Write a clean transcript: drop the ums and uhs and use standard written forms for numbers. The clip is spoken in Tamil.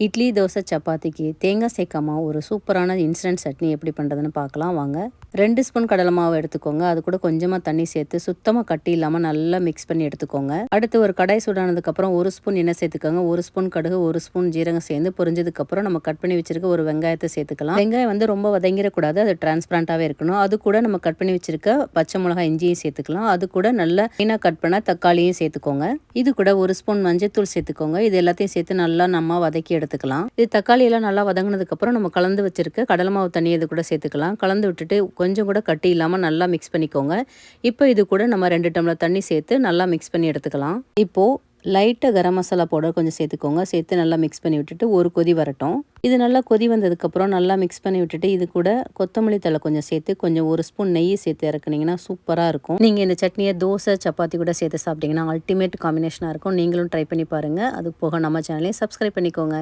இட்லி, தோசை, சப்பாத்திக்கு தேங்காய் சேர்க்காம ஒரு சூப்பரான இன்ஸ்டன்ட் சட்னி எப்படி பண்ணுறதுன்னு பார்க்கலாம் வாங்க. 2 ஸ்பூன் கடலை மாவு எடுத்துக்கோங்க. அது கூட கொஞ்சமாக தண்ணி சேர்த்து சுத்தமாக கட்டி இல்லாமல் நல்லா மிக்ஸ் பண்ணி எடுத்துக்கோங்க. அடுத்து ஒரு கடாய் சூடானதுக்கப்புறம் 1 ஸ்பூன் எண்ணெய் சேர்த்துக்கோங்க. 1 ஸ்பூன் கடுகு, 1 ஸ்பூன் ஜீரகம் சேர்ந்து பொரிஞ்சதுக்கப்புறம் நம்ம கட் பண்ணி வச்சிருக்க ஒரு வெங்காயத்தை சேர்த்துக்கலாம். வெங்காயம் வந்து ரொம்ப வதங்கிடக்கூடாது, அது டிரான்ஸ்பரண்டாகவே இருக்கணும். அது கூட நம்ம கட் பண்ணி வச்சிருக்க பச்சை மிளகாய், இஞ்சியும் சேர்த்துக்கலாம். அது கூட நல்லா மீனாக கட் பண்ண தக்காளியும் சேர்த்துக்கோங்க. இது கூட 1 ஸ்பூன் மஞ்சத்தூள் சேர்த்துக்கோங்க. இது எல்லாத்தையும் சேர்த்து நல்லா நம்ம வதக்கி எடுத்துக்கலாம். இது தக்காளி எல்லாம் நல்லா வதங்கினதுக்கு அப்புறம் நம்ம கலந்து வச்சிருக்க கடலை மாவு தண்ணி இது கூட சேர்த்துக்கலாம். கலந்து விட்டுட்டு கொஞ்சம் கூட கட்டி இல்லாம நல்லா மிக்ஸ் பண்ணிக்கோங்க. இப்போ இது கூட நம்ம 2 டம்ளர் தண்ணி சேர்த்து நல்லா மிக்ஸ் பண்ணி எடுத்துக்கலாம். இப்போ லைட்டாக கரம் மசாலா பவுடர் கொஞ்சம் சேர்த்துக்கோங்க. சேர்த்து நல்லா மிக்ஸ் பண்ணி விட்டுட்டு ஒரு கொதி வரட்டும். இது நல்லா கொதி வந்ததுக்கப்புறம் நல்லா மிக்ஸ் பண்ணி விட்டுட்டு இது கூட கொத்தமல்லி தழை கொஞ்சம் சேர்த்து கொஞ்சம் 1 ஸ்பூன் நெய் சேர்த்து இறக்குனீங்கன்னா சூப்பராக இருக்கும். நீங்கள் இந்த சட்னியை தோசை, சப்பாத்தி கூட சேர்த்து சாப்பிட்டீங்கன்னா அல்டிமேட் காம்பினேஷனாக இருக்கும். நீங்களும் ட்ரை பண்ணி பாருங்கள். அது போக நம்ம சேனலையும் சப்ஸ்கிரைப் பண்ணிக்கோங்க.